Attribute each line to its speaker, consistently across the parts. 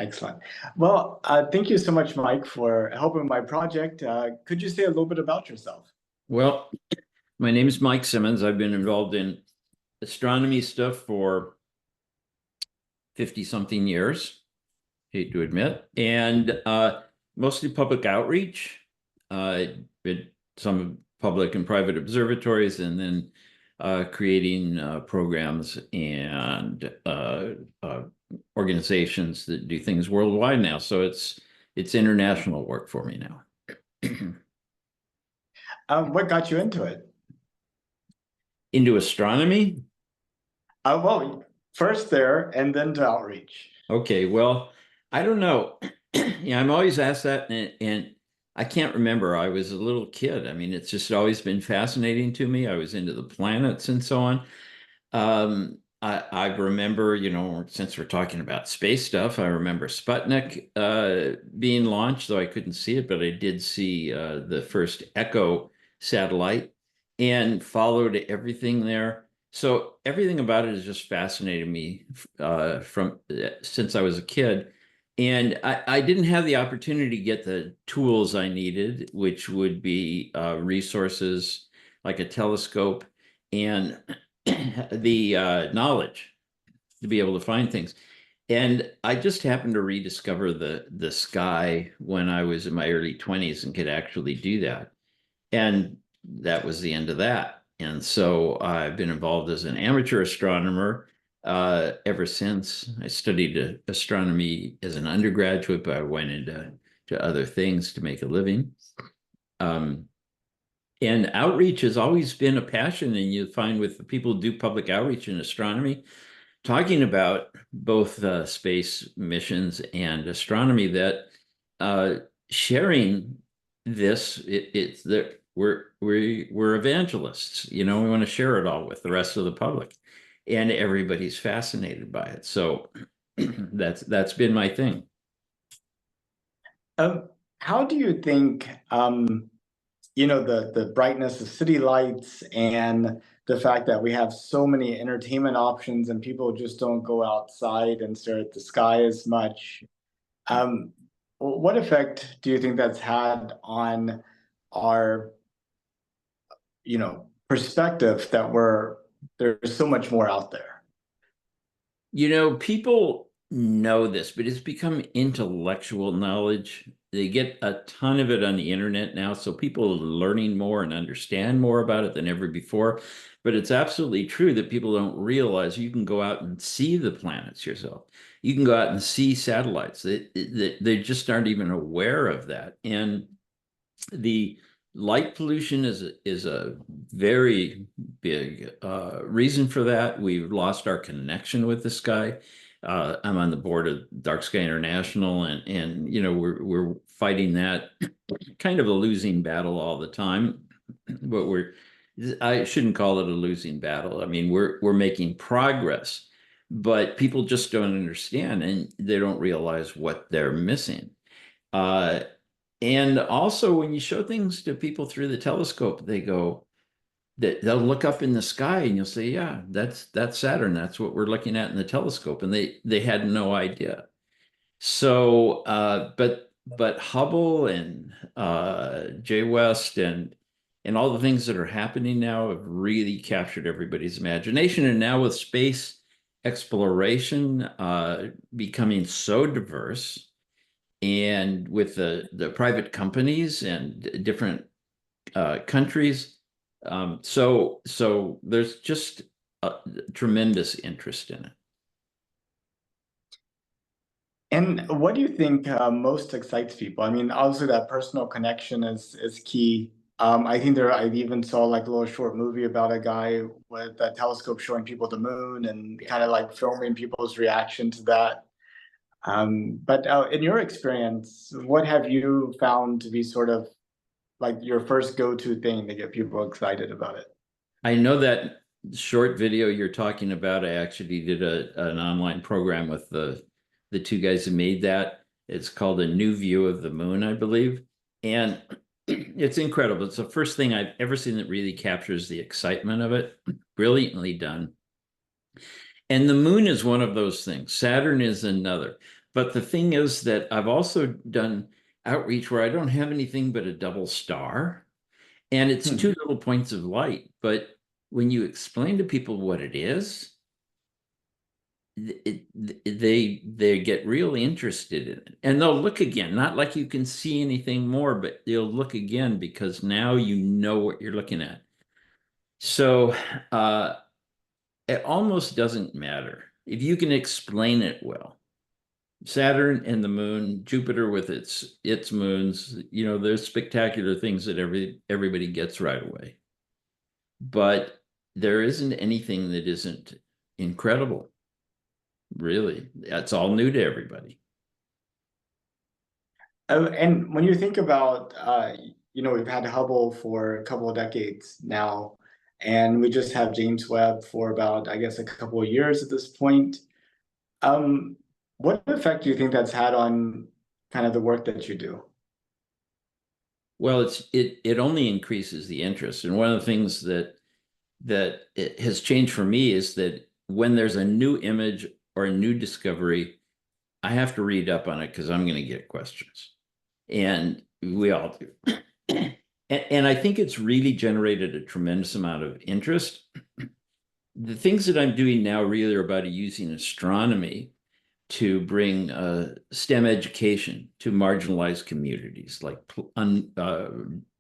Speaker 1: Excellent. Well, thank you so much, Mike, for helping my project. Could you say a little bit about yourself?
Speaker 2: Well, my name is Mike Simmons. I've been involved in astronomy stuff for 50 something years, hate to admit, and mostly public outreach, with some public and private observatories, and then creating programs and organizations that do things worldwide now. So it's international work for me now.
Speaker 1: What got you into it?
Speaker 2: Into astronomy?
Speaker 1: Well, first there and then to outreach.
Speaker 2: Okay, well, I don't know. Yeah, I'm always asked that, and I can't remember. I was a little kid. I mean, it's just always been fascinating to me. I was into the planets and so on. I remember, since we're talking about space stuff, I remember Sputnik being launched, though I couldn't see it, but I did see the first Echo satellite and followed everything there. So everything about it has just fascinated me from since I was a kid. And I didn't have the opportunity to get the tools I needed, which would be resources like a telescope and the knowledge to be able to find things. And I just happened to rediscover the sky when I was in my early 20s and could actually do that. And that was the end of that. And so I've been involved as an amateur astronomer ever since. I studied astronomy as an undergraduate, but I went into other things to make a living. And outreach has always been a passion, and you find with the people who do public outreach in astronomy, talking about both space missions and astronomy, that sharing this, it's that we're evangelists. We want to share it all with the rest of the public, and everybody's fascinated by it. So that's been my thing.
Speaker 1: How do you think the brightness of city lights and the fact that we have so many entertainment options and people just don't go outside and stare at the sky as much. What effect do you think that's had on our, perspective that there's so much more out there?
Speaker 2: People know this, but it's become intellectual knowledge. They get a ton of it on the internet now, so people are learning more and understand more about it than ever before. But it's absolutely true that people don't realize you can go out and see the planets yourself. You can go out and see satellites. They just aren't even aware of that. And the light pollution is a very big reason for that. We've lost our connection with the sky. I'm on the board of Dark Sky International, and we're fighting that kind of a losing battle all the time. But I shouldn't call it a losing battle. I mean, we're making progress, but people just don't understand, and they don't realize what they're missing. And also, when you show things to people through the telescope, they'll look up in the sky and you'll say, yeah, that's Saturn. That's what we're looking at in the telescope. And they had no idea. So, but Hubble and Jay West and all the things that are happening now have really captured everybody's imagination. And now with space exploration becoming so diverse, and with the private companies and different countries, so there's just a tremendous interest in it.
Speaker 1: And what do you think most excites people? I mean, obviously that personal connection is key. I think I even saw like a little short movie about a guy with a telescope showing people the moon and kind of like filming people's reaction to that. But in your experience, what have you found to be sort of like your first go-to thing to get people excited about it?
Speaker 2: I know that short video you're talking about. I actually did an online program with the two guys who made that. It's called A New View of the Moon, I believe. And it's incredible. It's the first thing I've ever seen that really captures the excitement of it. Brilliantly done. And the moon is one of those things. Saturn is another. But the thing is that I've also done outreach where I don't have anything but a double star, and it's two
Speaker 1: Hmm.
Speaker 2: little points of light. But when you explain to people what it is, they get really interested in it, and they'll look again. Not like you can see anything more, but they'll look again because now you know what you're looking at. So uh, it almost doesn't matter if you can explain it well. Saturn and the moon, Jupiter with its moons, there's spectacular things that everybody gets right away. But there isn't anything that isn't incredible, really. That's all new to everybody.
Speaker 1: And when you think about, we've had Hubble for a couple of decades now, and we just have James Webb for about, I guess, a couple of years at this point. Um, what effect do you think that's had on kind of the work that you do?
Speaker 2: Well, it only increases the interest. And one of the things that it has changed for me is that when there's a new image or a new discovery, I have to read up on it because I'm going to get questions. And we all do. And I think it's really generated a tremendous amount of interest. The things that I'm doing now really are about using astronomy to bring STEM education to marginalized communities like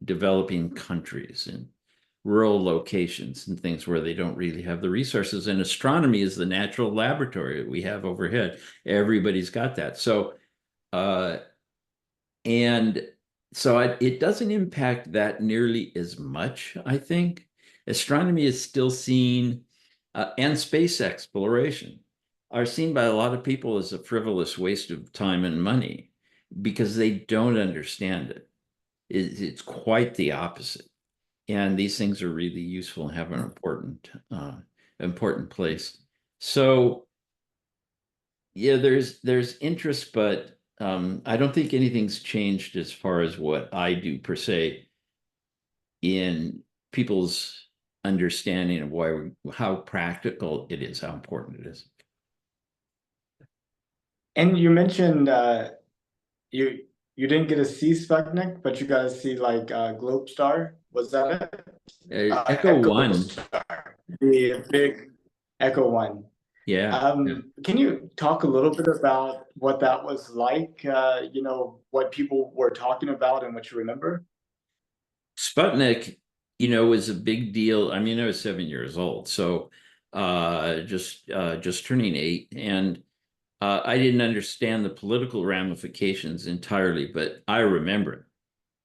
Speaker 2: developing countries and rural locations and things where they don't really have the resources. And astronomy is the natural laboratory that we have overhead. Everybody's got that. Uh, and it doesn't impact that nearly as much, I think. Astronomy is still seen, and space exploration are seen by a lot of people as a frivolous waste of time and money because they don't understand it. It's quite the opposite. And these things are really useful and have an important place. So yeah, there's interest, but I don't think anything's changed as far as what I do per se in people's understanding of how practical it is, how important it is.
Speaker 1: And you mentioned you you didn't get to see Sputnik, but you got to see like Globestar. Was that it?
Speaker 2: Echo
Speaker 1: Echo
Speaker 2: One,
Speaker 1: Star, the big Echo One.
Speaker 2: yeah, yeah.
Speaker 1: Can you talk a little bit about what that was like? What people were talking about and what you remember?
Speaker 2: Sputnik, was a big deal. I mean, I was 7 years old, so just turning 8, and I didn't understand the political ramifications entirely, but I remember it.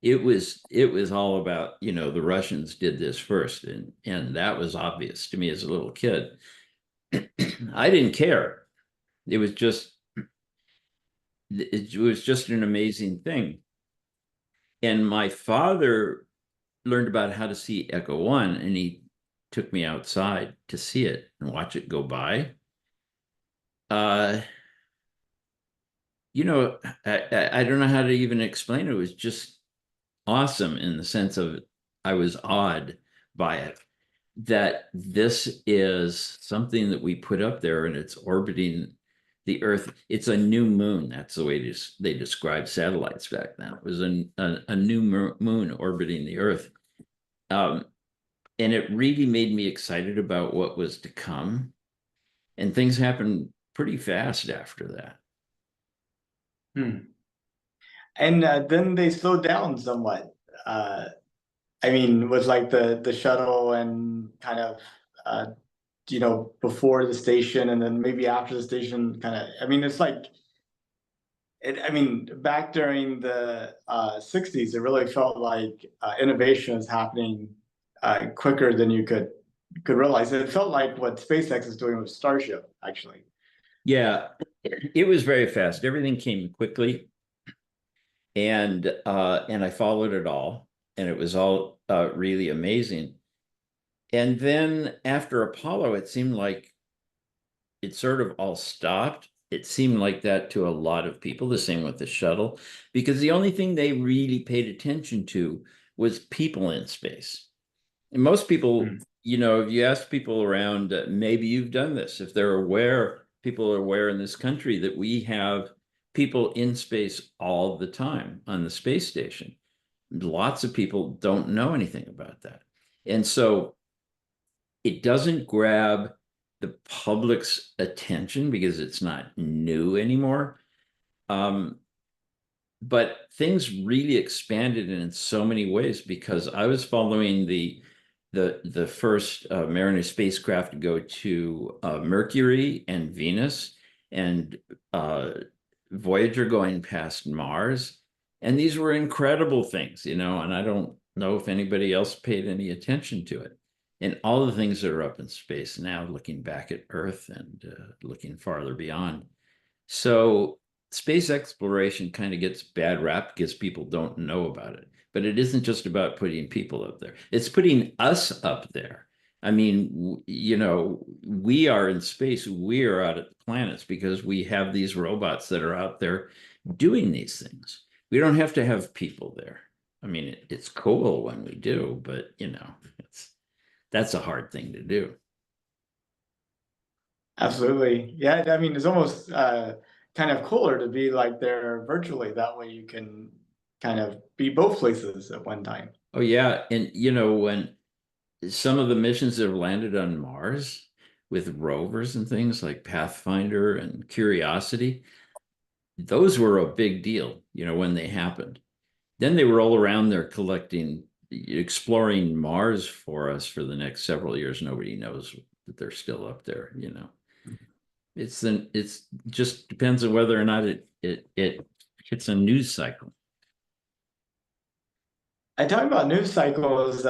Speaker 2: It was all about, the Russians did this first, and that was obvious to me as a little kid. I didn't care. It was just it was just an amazing thing. And my father learned about how to see Echo One, and he took me outside to see it and watch it go by. Uh, I don't know how to even explain it. It was just awesome in the sense of I was awed by it. That this is something that we put up there and it's orbiting the Earth. It's a new moon. That's the way they described satellites back then. It was a new moon orbiting the Earth. Um, and it really made me excited about what was to come. And things happened pretty fast after that.
Speaker 1: Hmm. And then they slowed down somewhat. Uh, I mean, with like the shuttle and kind of uh, before the station and then maybe after the station kind of, I mean, it's like I mean, back during the 60s, it really felt like innovation is happening quicker than you could realize. It felt like what SpaceX is doing with Starship, actually.
Speaker 2: Yeah, it was very fast. Everything came quickly, and I followed it all, and it was all really amazing. And then after Apollo, it seemed like it sort of all stopped. It seemed like that to a lot of people, the same with the shuttle, because the only thing they really paid attention to was people in space. And most people,
Speaker 1: Hmm.
Speaker 2: if you ask people around, maybe you've done this, if they're aware, people are aware in this country that we have people in space all the time on the space station. Lots of people don't know anything about that. And so it doesn't grab the public's attention because it's not new anymore. Um, but things really expanded in so many ways because I was following the first Mariner spacecraft to go to Mercury and Venus, and Voyager going past Mars, and these were incredible things, you know. And I don't know if anybody else paid any attention to it. And all the things that are up in space now, looking back at Earth and looking farther beyond. So space exploration kind of gets bad rap because people don't know about it. But it isn't just about putting people up there. It's putting us up there. I mean, you know, we are in space. We are out at the planets because we have these robots that are out there doing these things. We don't have to have people there. I mean, it's cool when we do, but you know, that's a hard thing to do.
Speaker 1: Absolutely. Yeah, I mean, it's almost kind of cooler to be like there virtually. That way you can kind of be both places at one time.
Speaker 2: Oh yeah, and you know when some of the missions that have landed on Mars with rovers and things like Pathfinder and Curiosity, those were a big deal, you know, when they happened. Then they were all around there collecting, exploring Mars for us for the next several years. Nobody knows that they're still up there, you know. It's just depends on whether or not it hits a news cycle.
Speaker 1: I talk about news cycles.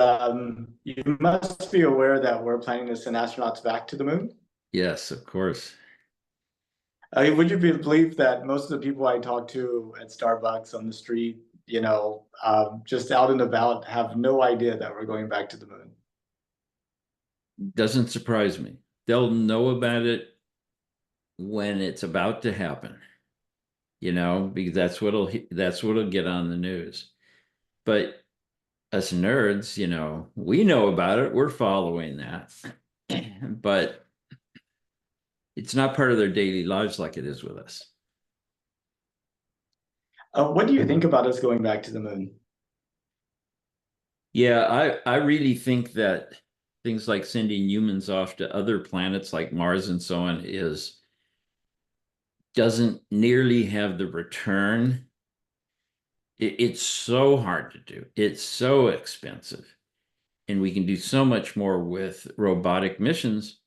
Speaker 1: You must be aware that we're planning to send astronauts back to the moon.
Speaker 2: Yes, of course.
Speaker 1: Would you believe that most of the people I talk to at Starbucks on the street, you know, just out and about, have no idea that we're going back to the moon?
Speaker 2: Doesn't surprise me. They'll know about it when it's about to happen, you know, because that's what'll get on the news. But us nerds, you know, we know about it. We're following that. But it's not part of their daily lives like it is with us.
Speaker 1: What do you think about us going back to the moon?
Speaker 2: Yeah, I really think that things like sending humans off to other planets like Mars and so on is doesn't nearly have the return. It's so hard to do. It's so expensive. And we can do so much more with robotic missions,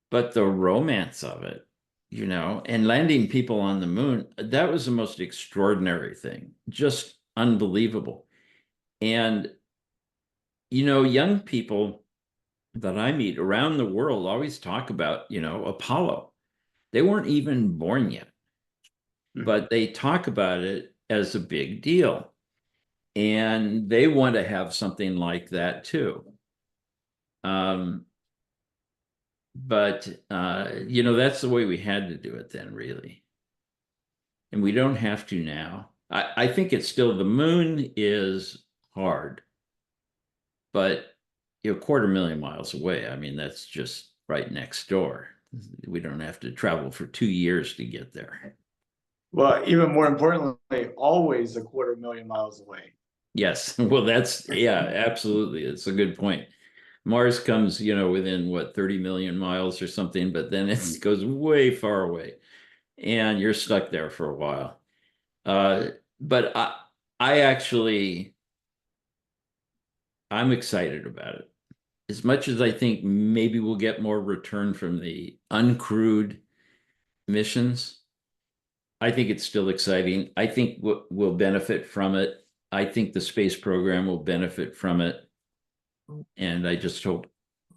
Speaker 2: but the romance of it, you know, and landing people on the moon, that was the most extraordinary thing, just unbelievable. And, you know, young people that I meet around the world always talk about, you know, Apollo. They weren't even born yet,
Speaker 1: Mhm.
Speaker 2: but they talk about it as a big deal. And they want to have something like that too. Um, but you know, that's the way we had to do it then, really. And we don't have to now. I think it's still the moon is hard, but you're a quarter million miles away. I mean, that's just right next door. We don't have to travel for 2 years to get there.
Speaker 1: Well, even more importantly, always a quarter million miles away.
Speaker 2: Yes. Well, that's, yeah, absolutely. It's a good point. Mars comes, you know, within what, 30 million miles or something, but then it goes way far away and you're stuck there for a while. Uh, but I actually, I'm excited about it. As much as I think maybe we'll get more return from the uncrewed missions, I think it's still exciting. I think we'll benefit from it. I think the space program will benefit from it. And I just hope,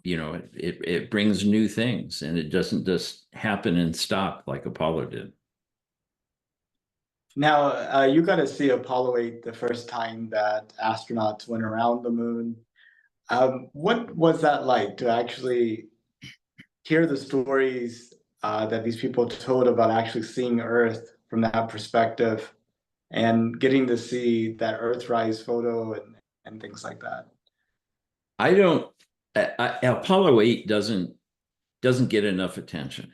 Speaker 2: you know, it brings new things and it doesn't just happen and stop like Apollo did.
Speaker 1: Now, you got to see Apollo 8 the first time that astronauts went around the moon. What was that like to actually hear the stories that these people told about actually seeing Earth from that perspective and getting to see that Earthrise photo and things like that?
Speaker 2: I don't, Apollo 8 doesn't get enough attention.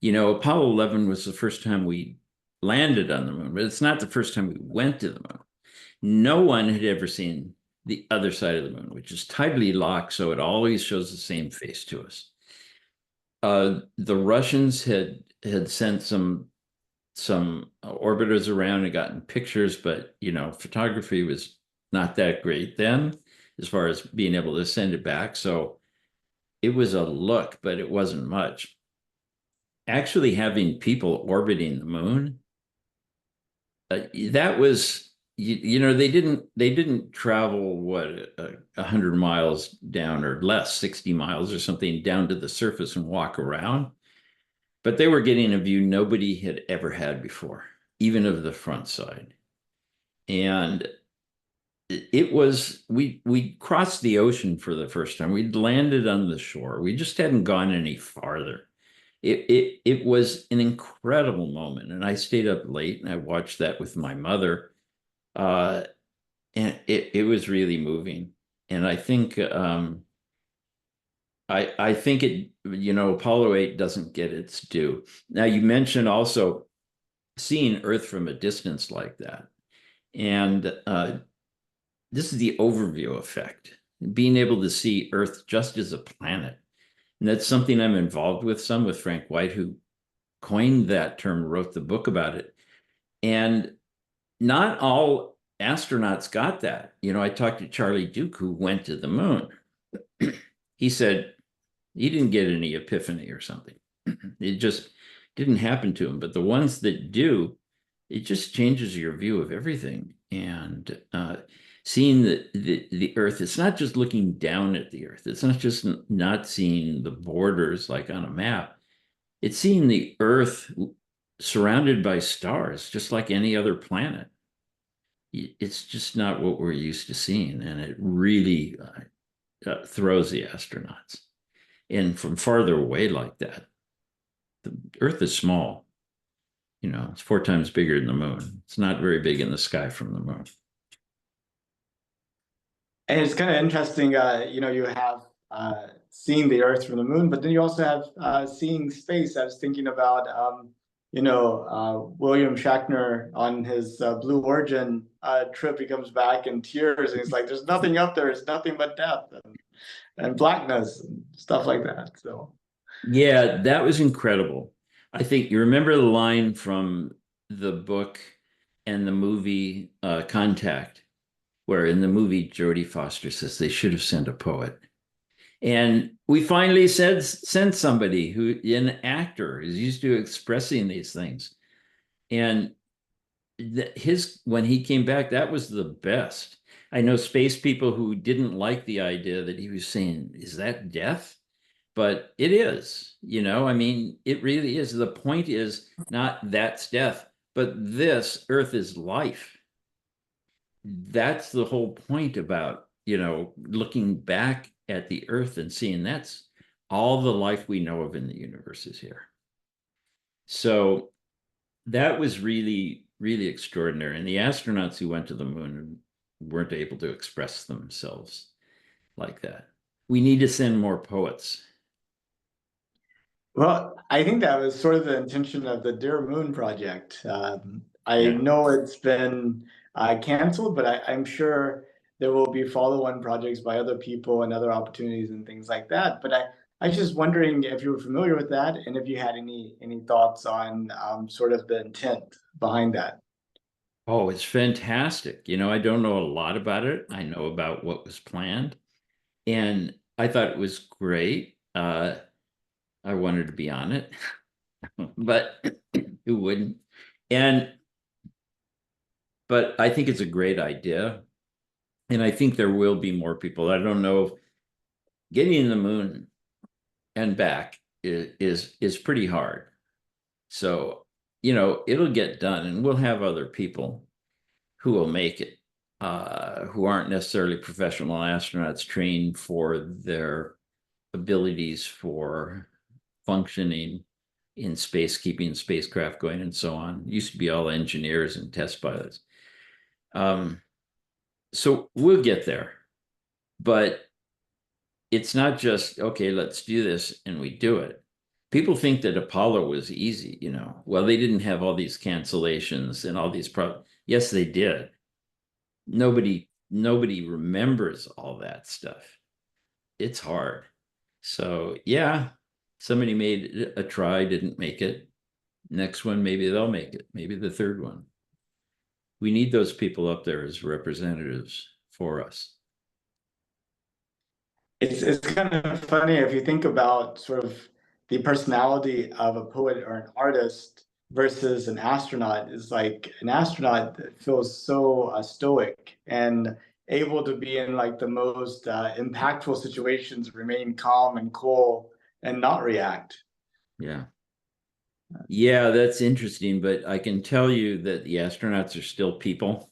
Speaker 2: You know, Apollo 11 was the first time we landed on the moon, but it's not the first time we went to the moon. No one had ever seen the other side of the moon, which is tidally locked, so it always shows the same face to us. The Russians had sent some orbiters around and gotten pictures, but photography was not that great then, as far as being able to send it back. So it was a look, but it wasn't much. Actually, having people orbiting the moon, that was they didn't travel what 100 miles down or less, 60 miles or something down to the surface and walk around, but they were getting a view nobody had ever had before, even of the front side. And it was we crossed the ocean for the first time. We'd landed on the shore. We just hadn't gone any farther. It was an incredible moment, and I stayed up late and I watched that with my mother, uh, and it was really moving. And I think Apollo 8 doesn't get its due. Now you mentioned also seeing Earth from a distance like that, and this is the overview effect, being able to see Earth just as a planet. And that's something I'm involved with some with Frank White, who coined that term, wrote the book about it. And not all astronauts got that. I talked to Charlie Duke, who went to the moon. He said he didn't get any epiphany or something. It just didn't happen to him. But the ones that do, it just changes your view of everything. And seeing the Earth, it's not just looking down at the Earth. It's not just not seeing the borders like on a map. It's seeing the Earth surrounded by stars, just like any other planet. It's just not what we're used to seeing, and it really throws the astronauts. And from farther away like that, the Earth is small. It's 4 times bigger than the moon. It's not very big in the sky from the moon.
Speaker 1: And it's kind of interesting, you have seeing the Earth from the moon, but then you also have seeing space. I was thinking about, William Shatner on his Blue Origin trip. He comes back in tears, and he's like, "There's nothing up there. It's nothing but death and blackness and stuff like that." So,
Speaker 2: Yeah, that was incredible. I think you remember the line from the book and the movie Contact, where in the movie Jodie Foster says they should have sent a poet. And we finally sent somebody who, an actor, is used to expressing these things. And when he came back, that was the best. I know space people who didn't like the idea that he was saying, "Is that death?" But it is, I mean, it really is. The point is not that's death, but this Earth is life. That's the whole point about, looking back at the Earth and seeing that's all the life we know of in the universe is here. So that was really, really extraordinary. And the astronauts who went to the moon weren't able to express themselves like that. We need to send more poets.
Speaker 1: well, I think that was sort of the intention of the Dear Moon project. I
Speaker 2: Yeah.
Speaker 1: know it's been canceled, but I'm sure there will be follow-on projects by other people and other opportunities and things like that. But I was just wondering if you were familiar with that and if you had any thoughts on sort of the intent behind that.
Speaker 2: Oh, it's fantastic. I don't know a lot about it. I know about what was planned, and I thought it was great. I wanted to be on it, but who wouldn't? And but I think it's a great idea, and I think there will be more people. I don't know if getting in the moon and back is pretty hard. So, it'll get done, and we'll have other people who will make it, who aren't necessarily professional astronauts trained for their abilities for functioning in space, keeping spacecraft going, and so on. It used to be all engineers and test pilots. Um, so we'll get there, but it's not just, okay, let's do this and we do it. People think that Apollo was easy, you know. Well, they didn't have all these cancellations and all these problems. Yes, they did. Nobody remembers all that stuff. It's hard. So yeah, somebody made a try, didn't make it. Next one, maybe they'll make it. Maybe the third one. We need those people up there as representatives for us.
Speaker 1: It's kind of funny if you think about sort of the personality of a poet or an artist versus an astronaut. Is like an astronaut that feels so stoic and able to be in like the most impactful situations, remain calm and cool and not react.
Speaker 2: Yeah. Yeah, that's interesting, but I can tell you that the astronauts are still people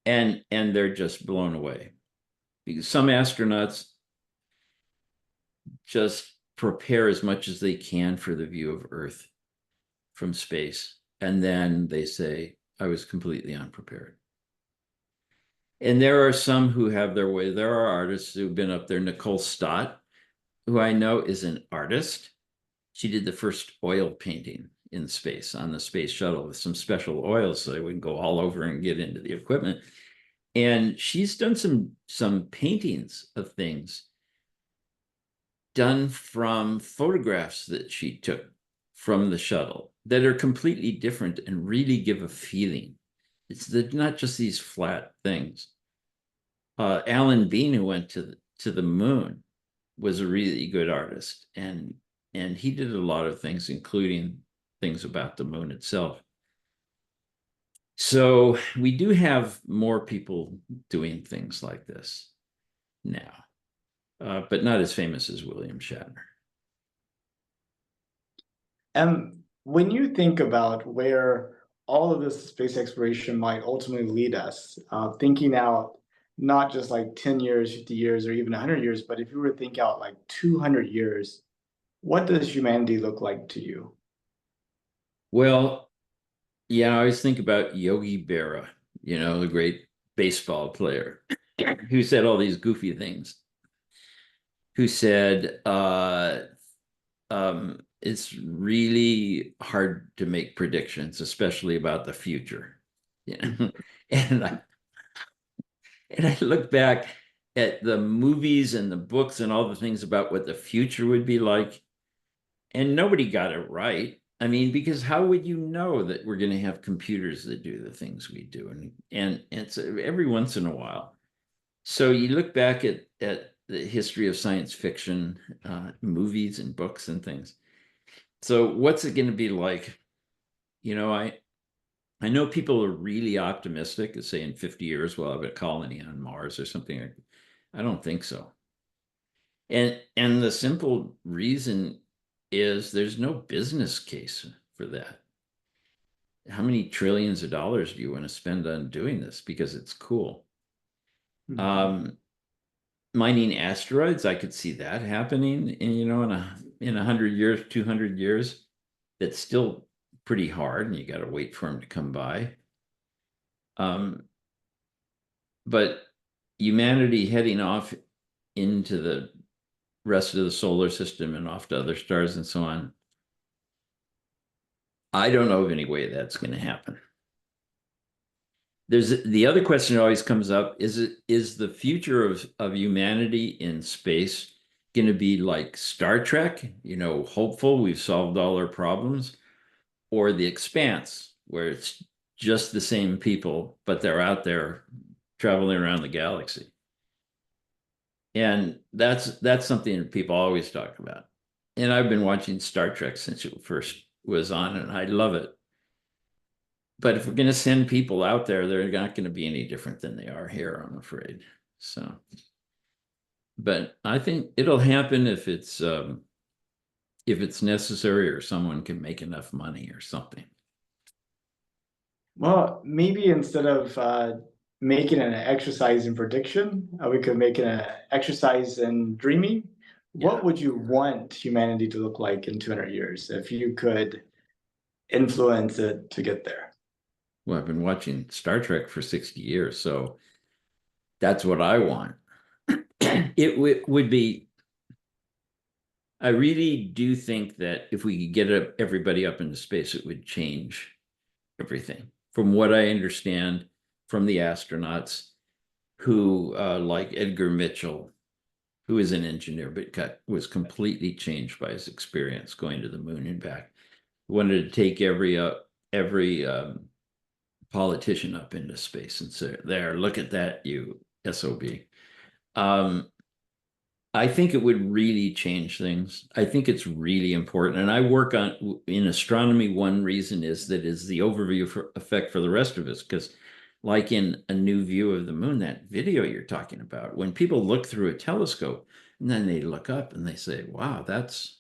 Speaker 2: and they're just blown away because some astronauts just prepare as much as they can for the view of Earth from space. And then they say, I was completely unprepared. And there are some who have their way. There are artists who've been up there. Nicole Stott, who I know is an artist. She did the first oil painting in space on the space shuttle with some special oils so they wouldn't go all over and get into the equipment. And she's done some paintings of things done from photographs that she took from the shuttle that are completely different and really give a feeling. Not just these flat things. Alan Bean, who went to the moon, was a really good artist, and he did a lot of things, including things about the moon itself. So we do have more people doing things like this now, but not as famous as William Shatner.
Speaker 1: And when you think about where all of this space exploration might ultimately lead us, thinking out not just like 10 years, 50 years, or even 100 years, but if you were to think out like 200 years, what does humanity look like to you?
Speaker 2: Well, yeah, I always think about Yogi Berra, you know, the great baseball player who said all these goofy things, who said, it's really hard to make predictions, especially about the future. You know? and I look back at the movies and the books and all the things about what the future would be like, and nobody got it right. I mean, because how would you know that we're going to have computers that do the things we do? And it's every once in a while. So you look back at the history of science fiction, movies and books and things. So what's it going to be like? You know, I know people are really optimistic that say in 50 years we'll have a colony on Mars or something. I don't think so. And the simple reason is there's no business case for that. How many trillions of dollars do you want to spend on doing this because it's cool?
Speaker 1: Mhm.
Speaker 2: Um, Mining asteroids, I could see that happening in, you know, in 100 years, 200 years. That's still pretty hard, and you got to wait for them to come by. Um, but humanity heading off into the rest of the solar system and off to other stars and so on, I don't know of any way that's going to happen. There's the other question that always comes up: is the future of humanity in space going to be like Star Trek? You know, hopeful we've solved all our problems, or The Expanse, where it's just the same people, but they're out there traveling around the galaxy. And that's something that people always talk about. And I've been watching Star Trek since it first was on, and I love it. But if we're going to send people out there, they're not going to be any different than they are here, I'm afraid. So, but I think it'll happen if it's necessary or someone can make enough money or something.
Speaker 1: Well, maybe instead of making an exercise in prediction, we could make it an exercise in dreaming.
Speaker 2: Yeah.
Speaker 1: What would you want humanity to look like in 200 years if you could influence it to get there?
Speaker 2: Well, I've been watching Star Trek for 60 years, so that's what I want. It would be I really do think that if we could get everybody up into space, it would change everything. From what I understand from the astronauts who, like Edgar Mitchell, who is an engineer but was completely changed by his experience going to the moon and back. Wanted to take every politician up into space and say, "There, look at that, you SOB." Um, I think it would really change things. I think it's really important. And I work on in astronomy. One reason is that is the overview effect for the rest of us. Because, like in A New View of the Moon, that video you're talking about, when people look through a telescope and then they look up and they say, wow, that's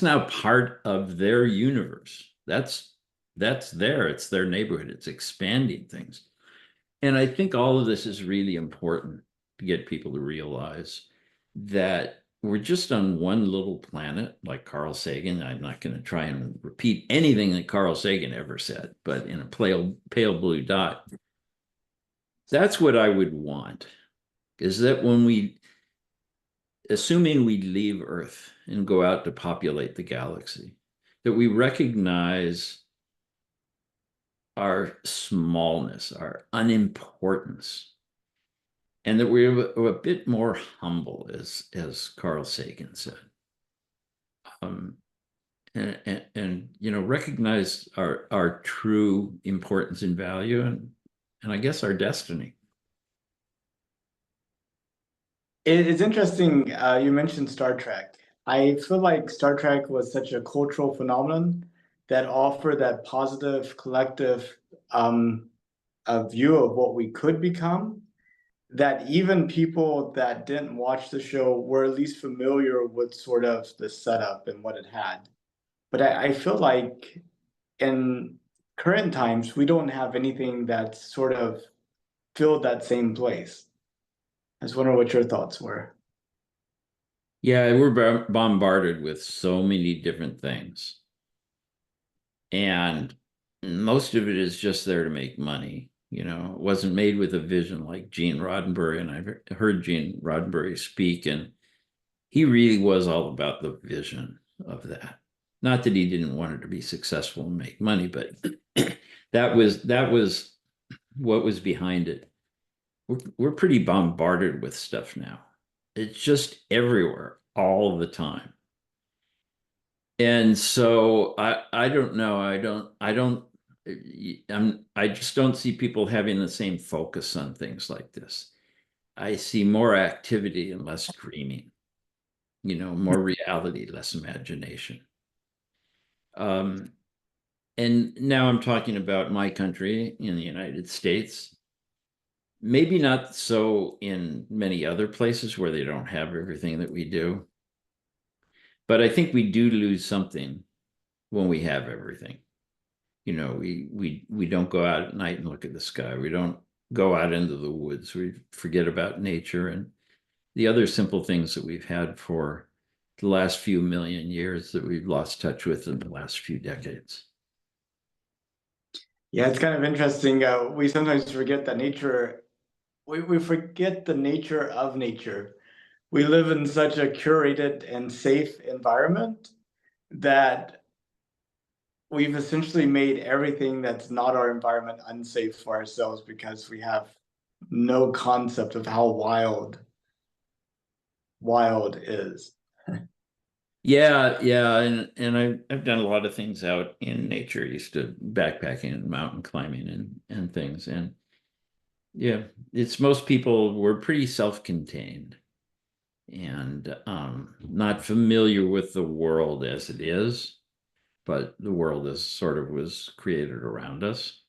Speaker 2: now part of their universe. That's there. It's their neighborhood. It's expanding things. And I think all of this is really important to get people to realize that we're just on one little planet, like Carl Sagan. I'm not going to try and repeat anything that Carl Sagan ever said, but in a pale blue dot. That's what I would want, is that when assuming we leave Earth and go out to populate the galaxy, that we recognize our smallness, our unimportance, and that we're a bit more humble, as Carl Sagan said, um, and recognize our true importance and value, and I guess our destiny.
Speaker 1: It's interesting. You mentioned Star Trek. I feel like Star Trek was such a cultural phenomenon that offered that positive collective a view of what we could become, that even people that didn't watch the show were at least familiar with sort of the setup and what it had. But I feel like in current times, we don't have anything that's sort of filled that same place. I was wondering what your thoughts were.
Speaker 2: Yeah, we're bombarded with so many different things, and most of it is just there to make money. It wasn't made with a vision like Gene Roddenberry, and I've heard Gene Roddenberry speak, and he really was all about the vision of that. Not that he didn't want it to be successful and make money, but that was what was behind it. We're pretty bombarded with stuff now. It's just everywhere all the time. And so I don't know. I just don't see people having the same focus on things like this. I see more activity and less dreaming, more reality, less imagination. Um, and now I'm talking about my country in the United States. Maybe not so in many other places where they don't have everything that we do, but I think we do lose something when we have everything. We don't go out at night and look at the sky. We don't go out into the woods. We forget about nature and the other simple things that we've had for the last few million years that we've lost touch with in the last few decades.
Speaker 1: Yeah, it's kind of interesting. We sometimes forget that nature, we forget the nature of nature. We live in such a curated and safe environment that we've essentially made everything that's not our environment unsafe for ourselves because we have no concept of how wild is.
Speaker 2: Yeah, yeah, and I've done a lot of things out in nature. Used to backpacking and mountain climbing and things, and yeah, it's most people were pretty self-contained and not familiar with the world as it is, but the world as sort of was created around us.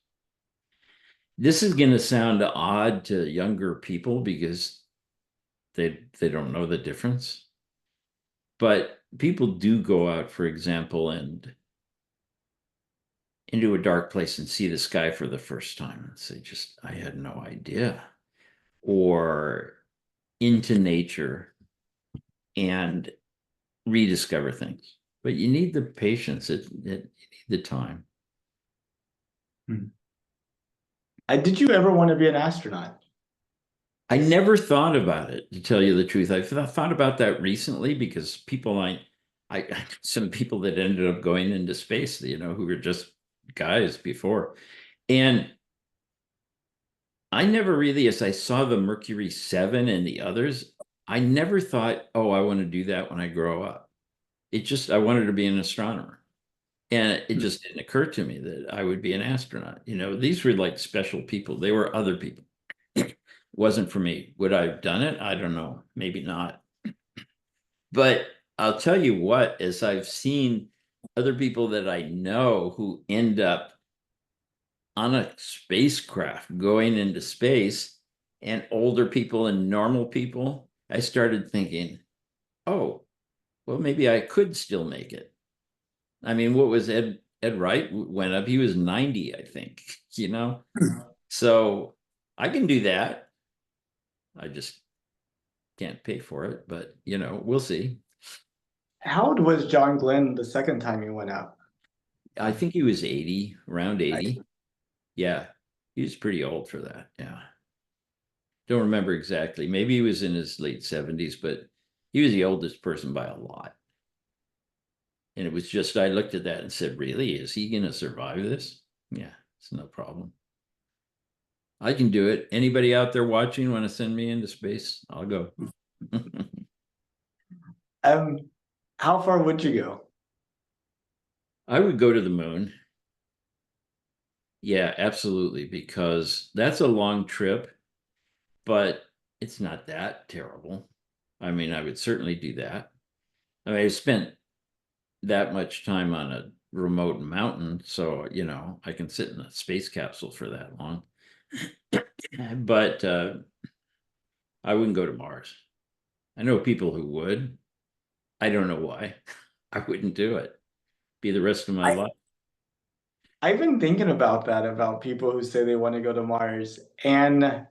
Speaker 2: This is going to sound odd to younger people because they don't know the difference. But people do go out, for example, and into a dark place and see the sky for the first time and say, just, I had no idea. Or into nature and rediscover things. But you need the patience, you need the time.
Speaker 1: Hmm. Did you ever want to be an astronaut?
Speaker 2: I never thought about it, to tell you the truth. I've thought about that recently because people some people that ended up going into space, who were just guys before. And I never really, as I saw the Mercury 7 and the others, I never thought, oh, I want to do that when I grow up. I wanted to be an astronomer. And it just didn't occur to me that I would be an astronaut. These were like special people. They were other people. Wasn't for me. Would I have done it? I don't know. Maybe not. But I'll tell you what, as I've seen other people that I know who end up on a spacecraft going into space, and older people and normal people, I started thinking, oh, well, maybe I could still make it. I mean, what was Ed Wright went up? He was 90, I think, So I can do that. I just can't pay for it, but we'll see.
Speaker 1: How old was John Glenn the second time he went out?
Speaker 2: I think he was 80, around
Speaker 1: I,
Speaker 2: 80. Yeah, he was pretty old for that. Yeah. Don't remember exactly. Maybe he was in his late 70s, but he was the oldest person by a lot. And it was just, I looked at that and said, really, is he going to survive this? Yeah, it's no problem. I can do it. Anybody out there watching want to send me into space? I'll go.
Speaker 1: um, how far would you go?
Speaker 2: I would go to the moon. Yeah, absolutely, because that's a long trip, but it's not that terrible. I mean, I would certainly do that. I mean, I spent that much time on a remote mountain, so I can sit in a space capsule for that long. But I wouldn't go to Mars. I know people who would. I don't know why. I wouldn't do it. Be the rest of my
Speaker 1: I
Speaker 2: life.
Speaker 1: I've been thinking about that, about people who say they want to go to Mars. And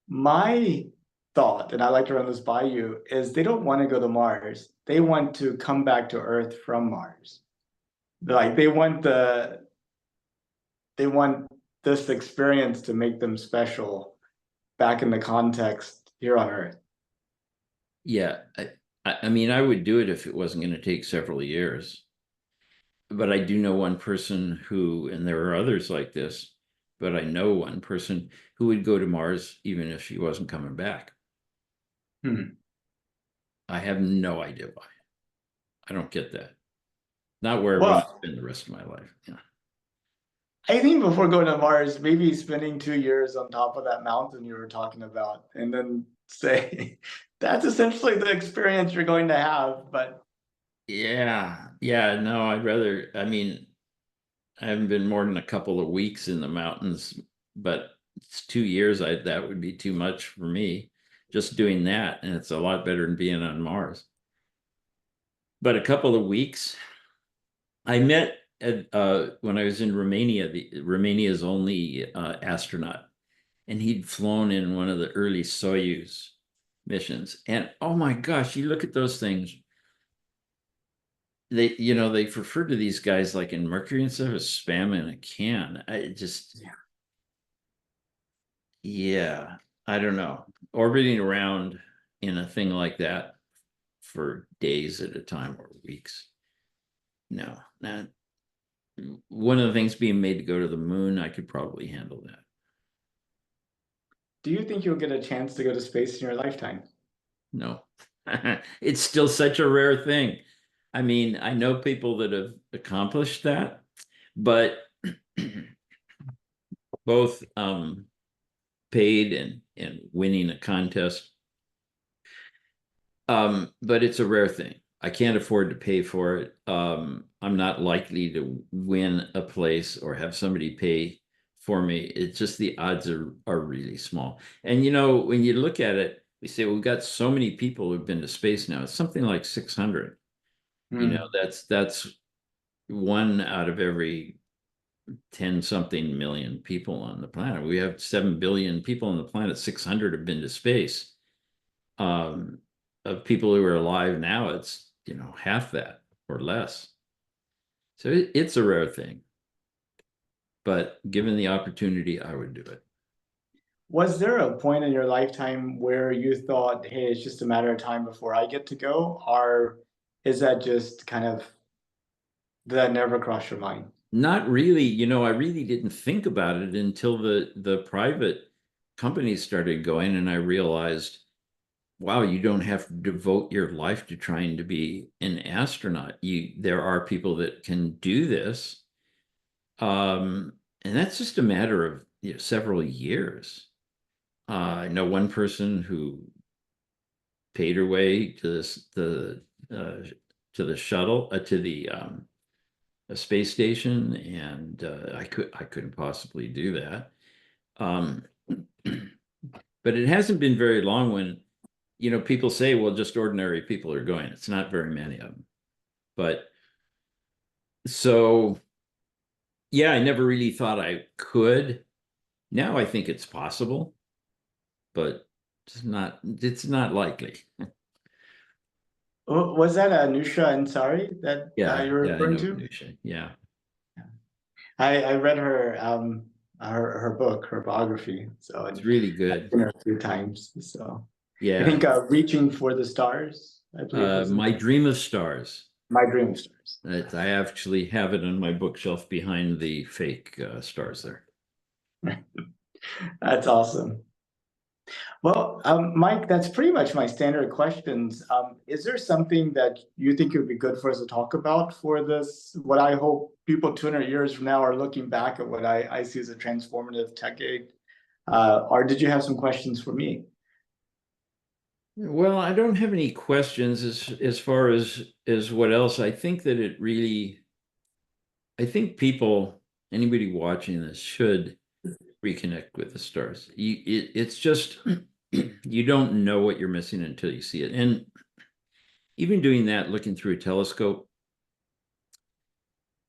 Speaker 1: my thought, and I like to run this by you, is they don't want to go to Mars. They want to come back to Earth from Mars. Like they want this experience to make them special back in the context here on Earth.
Speaker 2: Yeah, I mean, I would do it if it wasn't going to take several years. But I do know one person who, and there are others like this, but I know one person who would go to Mars even if she wasn't coming back.
Speaker 1: Hmm.
Speaker 2: I have no idea why. I don't get that. Not where I want to
Speaker 1: Well,
Speaker 2: spend the rest of my life. Yeah.
Speaker 1: I think before going to Mars, maybe spending 2 years on top of that mountain you were talking about, and then say that's essentially the experience you're going to have. But
Speaker 2: Yeah. Yeah. No, I mean, I haven't been more than a couple of weeks in the mountains, but it's 2 years. That would be too much for me just doing that. And it's a lot better than being on Mars. But a couple of weeks, I met when I was in Romania, Romania's only astronaut, and he'd flown in one of the early Soyuz missions. And oh my gosh, you look at those things. They refer to these guys like in Mercury and stuff as spam in a can. I just, yeah, I don't know. Orbiting around in a thing like that for days at a time or weeks. No, not one of the things being made to go to the moon, I could probably handle that.
Speaker 1: do you think you'll get a chance to go to space in your lifetime?
Speaker 2: No, it's still such a rare thing. I mean, I know people that have accomplished that, but both paid and winning a contest. But it's a rare thing. I can't afford to pay for it. I'm not likely to win a place or have somebody pay for me. It's just the odds are really small. And when you look at it, we say, well, we've got so many people who've been to space now. It's something like 600.
Speaker 1: Hmm.
Speaker 2: That's one out of every 10 something million people on the planet. We have 7 billion people on the planet. 600 have been to space. Um, of people who are alive now, it's half that or less. So it's a rare thing, but given the opportunity, I would do it.
Speaker 1: Was there a point in your lifetime where you thought, hey, it's just a matter of time before I get to go? Or is that just kind of, did that never cross your mind?
Speaker 2: Not really. I really didn't think about it until the private companies started going, and I realized, wow, you don't have to devote your life to trying to be an astronaut. There are people that can do this. And that's just a matter of several years. I know one person who paid her way to uh, the shuttle to the a space station, and I couldn't possibly do that. Um, but it hasn't been very long when people say, well, just ordinary people are going. It's not very many of them. But so yeah, I never really thought I could. Now I think it's possible, but it's not likely.
Speaker 1: Was that Anusha Ansari that
Speaker 2: Yeah,
Speaker 1: you're
Speaker 2: yeah, I
Speaker 1: referring
Speaker 2: know
Speaker 1: to?
Speaker 2: Venusia. Yeah,
Speaker 1: I read her book, her biography. So,
Speaker 2: it's
Speaker 1: and
Speaker 2: really
Speaker 1: I've
Speaker 2: good.
Speaker 1: seen her a few times. So I
Speaker 2: Yeah.
Speaker 1: think Reaching for the Stars, I believe was the
Speaker 2: My
Speaker 1: name.
Speaker 2: Dream of Stars.
Speaker 1: My Dream of Stars.
Speaker 2: I actually have it on my bookshelf behind the fake stars there.
Speaker 1: That's awesome. Well, Mike, that's pretty much my standard questions. Is there something that you think it would be good for us to talk about for this? What I hope people 200 years from now are looking back at what I see as a transformative decade. Or did you have some questions for me?
Speaker 2: Well, I don't have any questions as far as what else. I think people, anybody watching this should reconnect with the stars. It's just you don't know what you're missing until you see it. And even doing that, looking through a telescope,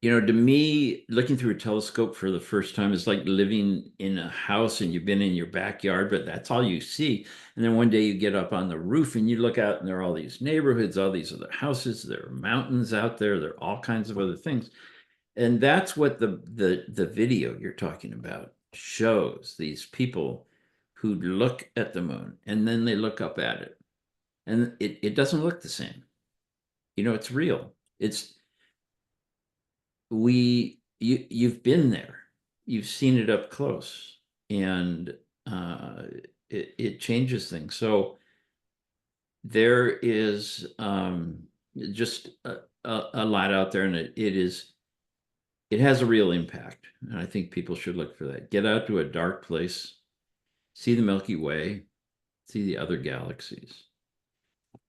Speaker 2: to me, looking through a telescope for the first time is like living in a house and you've been in your backyard, but that's all you see. And then one day you get up on the roof and you look out and there are all these neighborhoods, all these other houses, there are mountains out there, there are all kinds of other things. And that's what the video you're talking about shows, these people who look at the moon and then they look up at it. And it doesn't look the same. It's real. It's you've been there, you've seen it up close, and uh, it changes things. So there is just a lot out there, and it has a real impact. And I think people should look for that. Get out to a dark place, see the Milky Way, see the other galaxies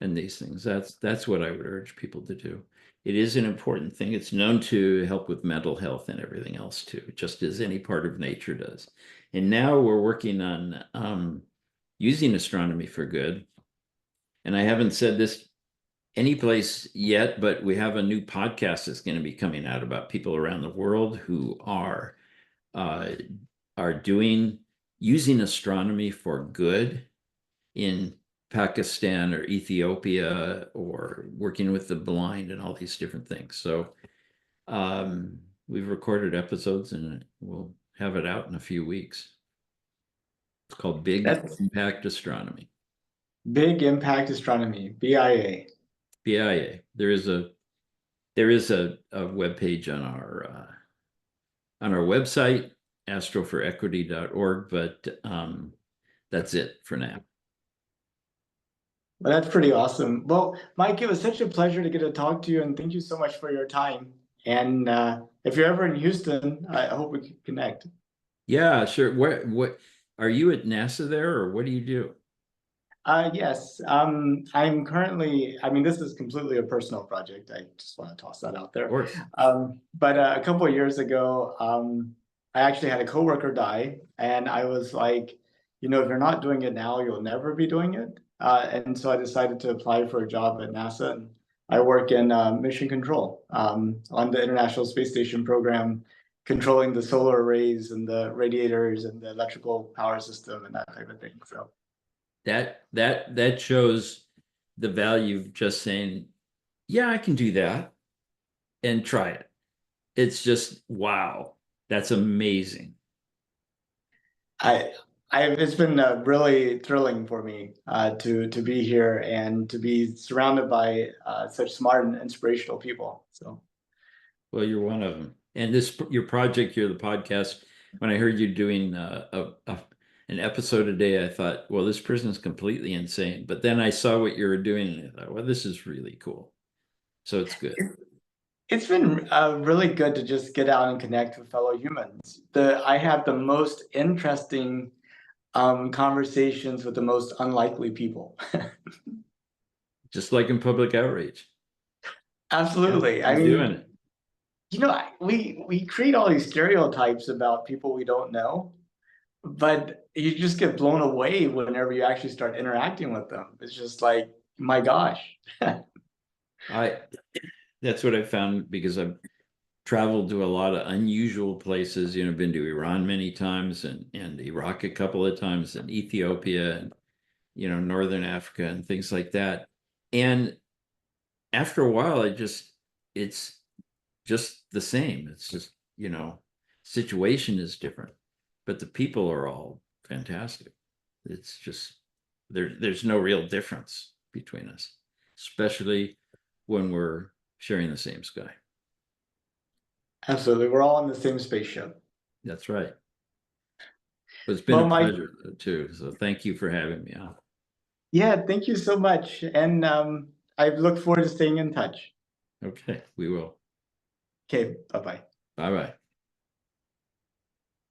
Speaker 2: and these things. That's what I would urge people to do. It is an important thing. It's known to help with mental health and everything else too, just as any part of nature does. And now we're working on using astronomy for good. And I haven't said this any place yet, but we have a new podcast that's going to be coming out about people around the world who uh, are doing using astronomy for good in Pakistan or Ethiopia or working with the blind and all these different things. So we've recorded episodes and we'll have it out in a few weeks. It's called Big
Speaker 1: That's
Speaker 2: Impact Astronomy.
Speaker 1: Big Impact Astronomy, BIA.
Speaker 2: BIA. There is a web page on our website, astroforequity.org, but that's it for now.
Speaker 1: Well, that's pretty awesome. Well, Mike, it was such a pleasure to get to talk to you, and thank you so much for your time. And if you're ever in Houston, I hope we can connect.
Speaker 2: Yeah, sure. What are you at NASA there, or what do you do?
Speaker 1: Yes, I'm currently, I mean, this is completely a personal project. I just want to toss that out
Speaker 2: Of
Speaker 1: there.
Speaker 2: course.
Speaker 1: But a couple of years ago, I actually had a coworker die, and I was like, if you're not doing it now, you'll never be doing it. And so I decided to apply for a job at NASA. And I work in mission control on the International Space Station program, controlling the solar arrays and the radiators and the electrical power system and that type of thing. So.
Speaker 2: That shows the value of just saying, yeah, I can do that and try it. It's just wow, that's amazing.
Speaker 1: I it's been really thrilling for me to be here and to be surrounded by such smart and inspirational people. So
Speaker 2: Well, you're one of them. And this, your project here, the podcast, when I heard you doing an episode a day, I thought, well, this person is completely insane. But then I saw what you were doing and I thought, well, this is really cool. So it's good.
Speaker 1: it's been really good to just get out and connect with fellow humans. I have the most interesting conversations with the most unlikely people.
Speaker 2: Just like in public outreach. Yeah,
Speaker 1: Absolutely. I
Speaker 2: he's doing
Speaker 1: mean,
Speaker 2: it.
Speaker 1: we create all these stereotypes about people we don't know, but you just get blown away whenever you actually start interacting with them. It's just like, my gosh.
Speaker 2: I that's what I found because I've traveled to a lot of unusual places. You know, been to Iran many times and Iraq a couple of times and Ethiopia and Northern Africa and things like that. And after a while, it's just the same. It's just, situation is different, but the people are all fantastic. It's just there's no real difference between us, especially when we're sharing the same sky.
Speaker 1: Absolutely. We're all in the same spaceship.
Speaker 2: That's right. But it's been
Speaker 1: Well,
Speaker 2: a
Speaker 1: Mike,
Speaker 2: pleasure too. So thank you for having me on.
Speaker 1: yeah, thank you so much. And I look forward to staying in touch.
Speaker 2: Okay, we will.
Speaker 1: Okay, bye-bye.
Speaker 2: Bye bye.